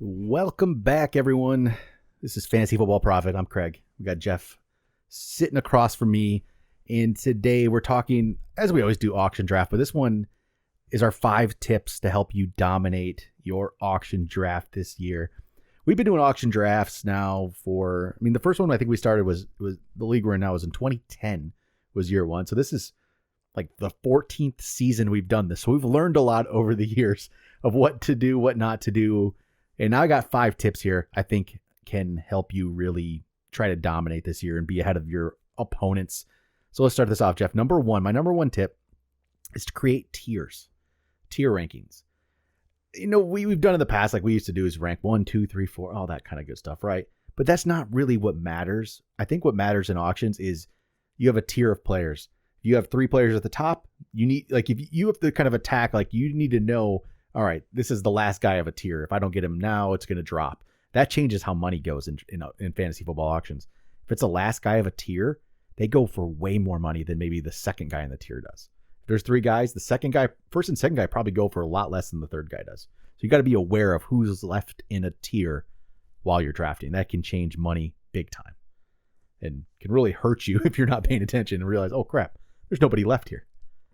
Welcome back, everyone. This is Fantasy Football Profit. I'm Craig. We got Jeff sitting across from me. And today we're talking, as we always do, auction draft. But this one is our 5 tips to help you dominate your auction draft this year. We've been doing auction drafts now the first one I think we started was the league we're in now was in 2010 was year 1. So this is like the 14th season we've done this. So we've learned a lot over the years of what to do, what not to do. And now I got 5 tips here I think can help you really try to dominate this year and be ahead of your opponents. So let's start this off, Jeff. My number one tip is to create tier rankings. We've done in the past, like we used to do, is rank 1, 2, 3, 4, all that kind of good stuff, right? But that's not really what matters. I think what matters in auctions is you have a tier of players. If you have 3 players at the top, you need, like, if you have to kind of attack, like, you need to know, all right, this is the last guy of a tier. If I don't get him now, it's going to drop. That changes how money goes in fantasy football auctions. If it's the last guy of a tier, they go for way more money than maybe the second guy in the tier does. If there's 3 guys, the first and second guy probably go for a lot less than the third guy does. So you got to be aware of who's left in a tier while you're drafting. That can change money big time and can really hurt you if you're not paying attention and realize, oh crap, there's nobody left here.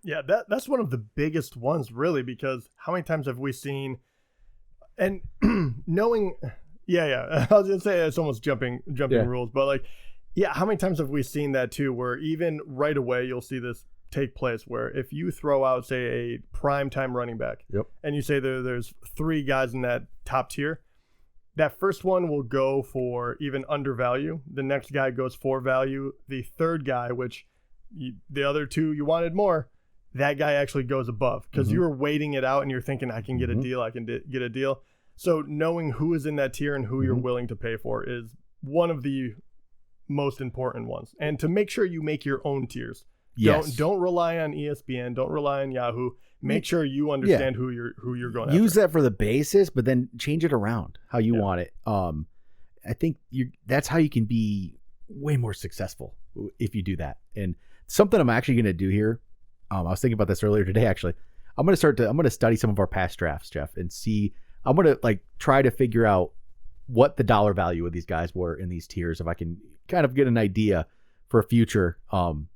Yeah, that's one of the biggest ones, really, because how many times have we seen, and knowing, I was gonna say it's almost jumping rules, but like, yeah, how many times have we seen that too, where even right away you'll see this take place, where if you throw out, say, a prime time running back, and you say there's 3 guys in that top tier, that first one will go for even under value. The next guy goes for value. The third guy, which the other 2 you wanted more, that guy actually goes above because you were waiting it out and you're thinking, I can get a deal, get a deal. So knowing who is in that tier and who you're willing to pay for is one of the most important ones. And to make sure you make your own tiers. Yes. Don't rely on ESPN. Don't rely on Yahoo. Make sure you understand who you're going after. Use that for the basis, but then change it around how you want it. I think that's how you can be way more successful if you do that. And something I'm actually going to do here, I was thinking about this earlier today, actually. I'm going to study some of our past drafts, Jeff, and see. I'm going to try to figure out what the dollar value of these guys were in these tiers, if I can kind of get an idea for a future of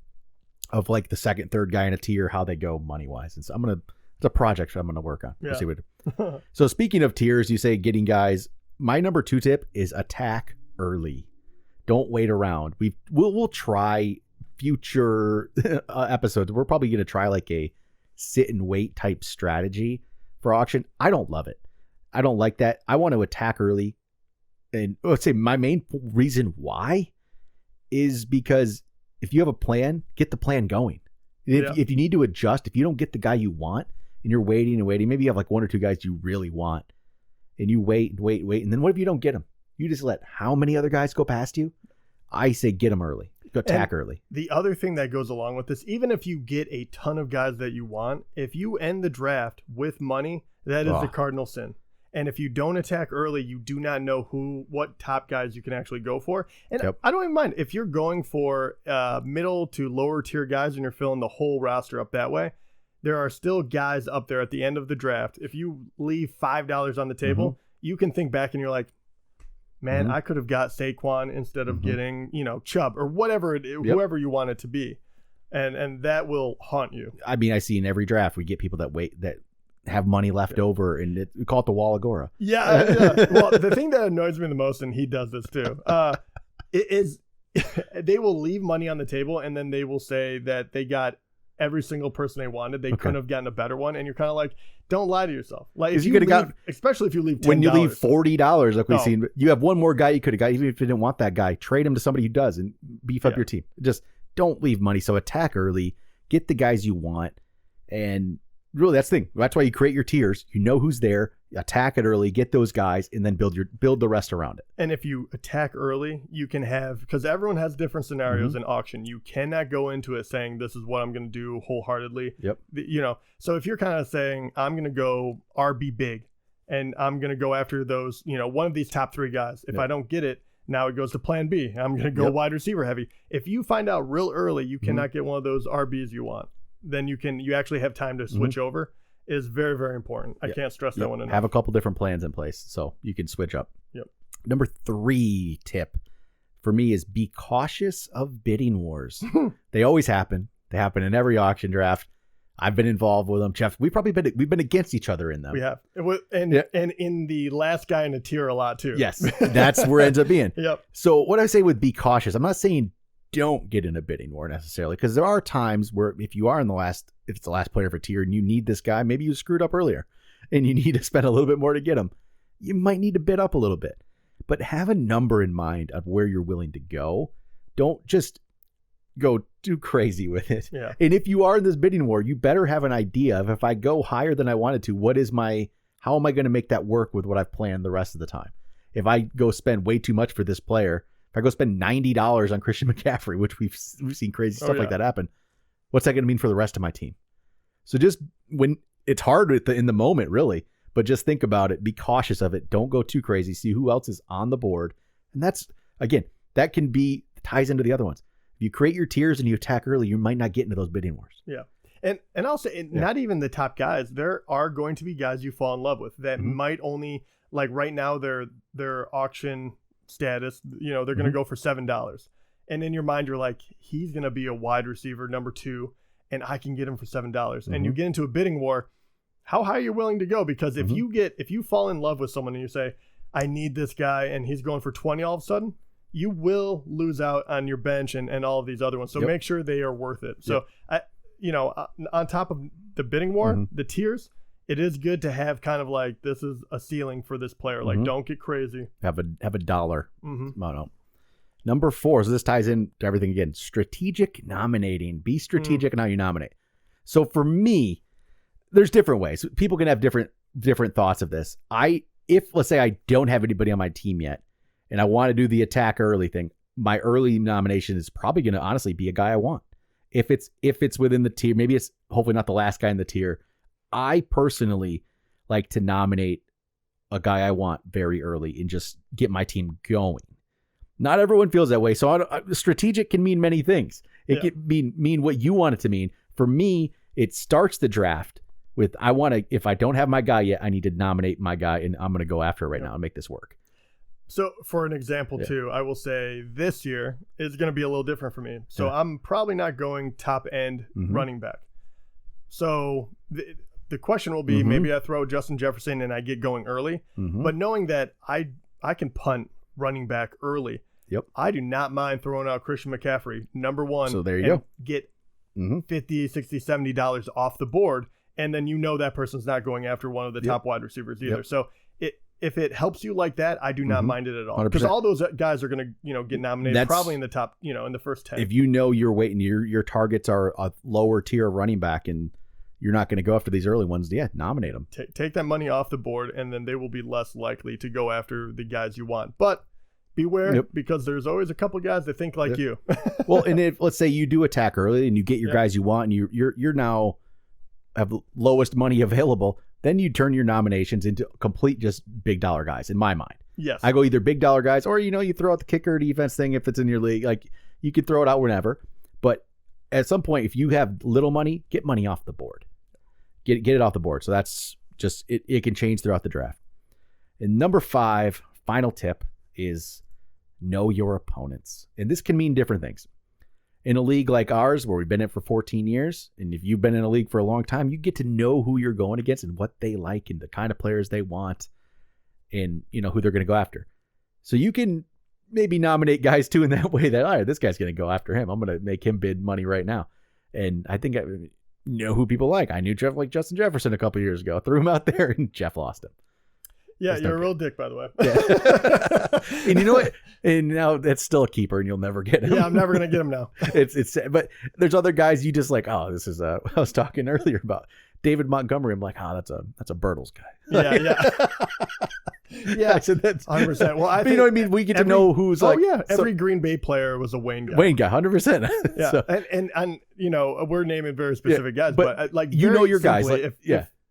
like the second, third guy in a tier, how they go money wise. And so it's a project I'm going to work on. Yeah. We'll see what. So speaking of tiers, you say getting guys. My number 2 tip is attack early. Don't wait around. We'll try future episodes. We're probably going to try like a sit and wait type strategy for auction. I don't love it. I don't like that. I want to attack early. And let's say my main reason why is because if you have a plan, get the plan going. If you need to adjust, if you don't get the guy you want and you're waiting and waiting, maybe you have like 1 or 2 guys you really want and you wait. And then what if you don't get them? You just let how many other guys go past you? I say get them early. Go attack early. The other thing that goes along with this, even if you get a ton of guys that you want, if you end the draft with money, that is the cardinal sin. And if you don't attack early, you do not know what top guys you can actually go for. And I don't even mind if you're going for middle to lower tier guys and you're filling the whole roster up that way. There are still guys up there at the end of the draft. If you leave $5 on the table, you can think back and you're like, man, I could have got Saquon instead of getting, Chubb or whatever, whoever you want it to be. And that will haunt you. I mean, I see in every draft, we get people that have money left over, and we call it the Wall of Gora. Yeah. Well, the thing that annoys me the most, and he does this too, is they will leave money on the table and then they will say that they got every single person they wanted. They couldn't have gotten a better one. And you're kind of like, don't lie to yourself. Like if you could have got, especially if you leave $10. When you leave $40, like we've seen, you have one more guy you could have got. Even if you didn't want that guy, trade him to somebody who does and beef up your team. Just don't leave money. So attack early, get the guys you want. And really, that's the thing. That's why you create your tiers. You know who's there. Attack it early, get those guys, and then build the rest around it. And if you attack early, you can have, because everyone has different scenarios in auction. You cannot go into it saying this is what I'm going to do wholeheartedly. Yep. So if you're kind of saying I'm going to go RB big, and I'm going to go after those, one of these top 3 guys. If I don't get it, now it goes to plan B. I'm going to go wide receiver heavy. If you find out real early you cannot get one of those RBs you want, then you actually have time to switch over. is very, very important. I can't stress that one enough. Have a couple different plans in place so you can switch up. Yep. Number 3 tip for me is be cautious of bidding wars. They always happen. They happen in every auction draft. I've been involved with them. Jeff, we've been against each other in them. We have. And in the last guy in the tier a lot too. Yes. That's where it ends up being. Yep. So what I say with be cautious, I'm not saying don't get in a bidding war necessarily, because there are times where if it's the last player of a tier and you need this guy, maybe you screwed up earlier and you need to spend a little bit more to get him. You might need to bid up a little bit, but have a number in mind of where you're willing to go. Don't just go too crazy with it. Yeah. And if you are in this bidding war, you better have an idea of, if I go higher than I wanted to, how am I going to make that work with what I've planned the rest of the time? If I go spend way too much for this player, if I go spend $90 on Christian McCaffrey, which we've seen crazy stuff like that happen, what's that going to mean for the rest of my team? So just when it's hard in the moment, really, but just think about it. Be cautious of it. Don't go too crazy. See who else is on the board. And that's, again, that ties into the other ones. If you create your tiers and you attack early, you might not get into those bidding wars. Yeah. And also, not even the top guys. There are going to be guys you fall in love with that might only, like right now, their auction status, they're going to go for $7. And in your mind, you're like, he's going to be a wide receiver, number 2, and I can get him for $7. And you get into a bidding war. How high are you willing to go? Because if you fall in love with someone and you say, I need this guy, and he's going for 20 all of a sudden, you will lose out on your bench and all of these other ones. So make sure they are worth it. So, on top of the bidding war, the tiers, it is good to have kind of like, this is a ceiling for this player. Like, don't get crazy. Have a dollar. No. Number 4, so this ties in to everything again. Strategic nominating. Be strategic in how you nominate. So for me, there's different ways. People can have different thoughts of this. If let's say I don't have anybody on my team yet, and I want to do the attack early thing, my early nomination is probably going to honestly be a guy I want. If it's within the tier, maybe it's hopefully not the last guy in the tier. I personally like to nominate a guy I want very early and just get my team going. Not everyone feels that way. So strategic can mean many things. It can mean what you want it to mean. For me, it starts the draft with, if I don't have my guy yet, I need to nominate my guy, and I'm going to go after it right now and make this work. So for an example too, I will say this year is going to be a little different for me. So I'm probably not going top end running back. So the question will be, maybe I throw Justin Jefferson and I get going early, but knowing that I can punt running back early. Yep. I do not mind throwing out Christian McCaffrey, number 1. So there you go. Get $50, $60, $70 off the board. And then that person's not going after one of the top wide receivers either. So if it helps you like that, I do not mind it at all. Because all those guys are going to get nominated probably in the top, in the first 10. If you're waiting, your targets are a lower tier running back and you're not going to go after these early ones, nominate them. Take that money off the board, and then they will be less likely to go after the guys you want. But beware, because there's always a couple guys that think like you. Well, and if let's say you do attack early and you get your guys you want, and you're now have lowest money available, then you turn your nominations into complete just big dollar guys in my mind. Yes. I go either big dollar guys or, you throw out the kicker defense thing if it's in your league. Like, you could throw it out whenever. But at some point, if you have little money, get money off the board. Get it off the board. So that's just, it can change throughout the draft. And number 5, final tip is know your opponents. And this can mean different things. In a league like ours, where we've been in it for 14 years, and if you've been in a league for a long time, you get to know who you're going against and what they like and the kind of players they want and, who they're going to go after. So you can maybe nominate guys too in that way that, all right, this guy's going to go after him. I'm going to make him bid money right now. And I think I know who people like. I knew Jeff like Justin Jefferson a couple years ago. Threw him out there and Jeff lost him. Yeah, you're a real dick, by the way. Yeah. And you know what? And now that's still a keeper, and you'll never get him. Yeah, I'm never gonna get him now. But there's other guys you just like. Oh, this is I was talking earlier about David Montgomery. I'm like, that's a Bertles guy. Yeah. I said that's 100%. Well, I think you know what I mean. We get to know who's every Green Bay player was a Wayne guy. 100%. Yeah, so, and we're naming very specific guys, but like your guys.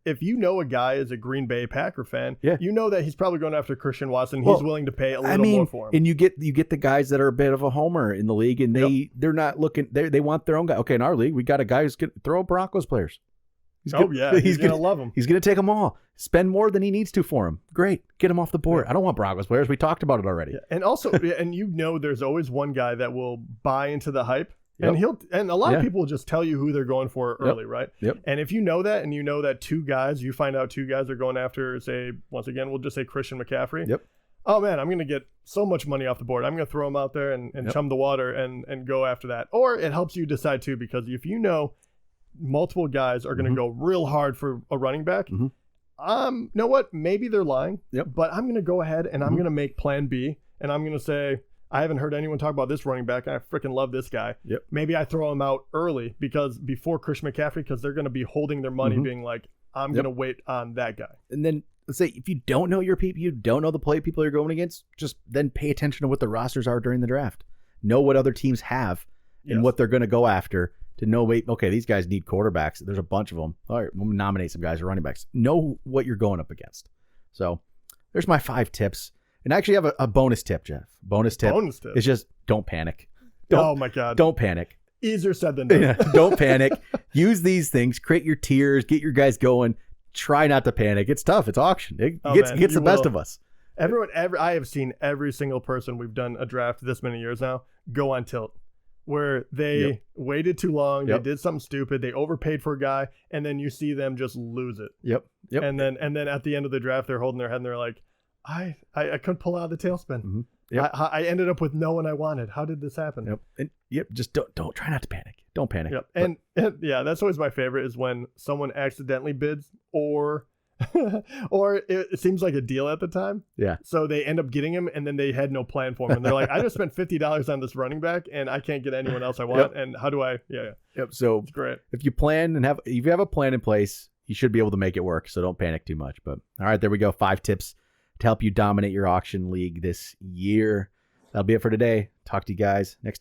If you know a guy is a Green Bay Packer fan, you know that he's probably going after Christian Watson. He's willing to pay a little more for him. And you get the guys that are a bit of a homer in the league, and they're not looking. They want their own guy. Okay, in our league, we got a guy who's going to throw Broncos players. He's he's gonna love him. He's gonna take them all. Spend more than he needs to for him. Great, get him off the board. I don't want Broncos players. We talked about it already. Yeah. And also, and there's always one guy that will buy into the hype. And a lot of people will just tell you who they're going for early, right? Yep. And if you know that, and you know that you find out two guys are going after, say, once again, we'll just say Christian McCaffrey. Yep. Oh man, I'm going to get so much money off the board. I'm going to throw him out there and chum the water and go after that. Or it helps you decide too, because if you know multiple guys are going to go real hard for a running back, you know what? Maybe they're lying. Yep. But I'm going to go ahead and I'm going to make plan B, and I'm going to say, I haven't heard anyone talk about this running back, and I freaking love this guy. Yep. Maybe I throw him out early before Christian McCaffrey, because they're going to be holding their money, being like, I'm going to wait on that guy. And then let's say if you don't know your people, you don't know the people you're going against, just then pay attention to what the rosters are during the draft. Know what other teams have and what they're going to go after to know, wait, okay, these guys need quarterbacks. There's a bunch of them. All right, we'll nominate some guys for running backs. Know what you're going up against. So there's my 5 tips. And I actually have a bonus tip, Jeff. Bonus tip. It's just don't panic. Oh my God. Don't panic. Easier said than done. Don't panic. Use these things. Create your tiers. Get your guys going. Try not to panic. It's tough. It's auction. It gets the best of us. I have seen every single person we've done a draft this many years now go on tilt, where they waited too long. They did something stupid. They overpaid for a guy, and then you see them just lose it. Yep. And then at the end of the draft, they're holding their head and they're like, I couldn't pull out of the tailspin. I ended up with no one I wanted. How did this happen? And just don't try not to panic. Don't panic. And that's always my favorite, is when someone accidentally bids or it seems like a deal at the time. Yeah. So they end up getting him, and then they had no plan for him. And they're like, I just spent $50 on this running back, and I can't get anyone else I want. And how do I? Yep. So it's great. If you plan if you have a plan in place, you should be able to make it work. So don't panic too much. But all right, there we go. 5 tips to help you dominate your auction league this year. That'll be it for today. Talk to you guys next time.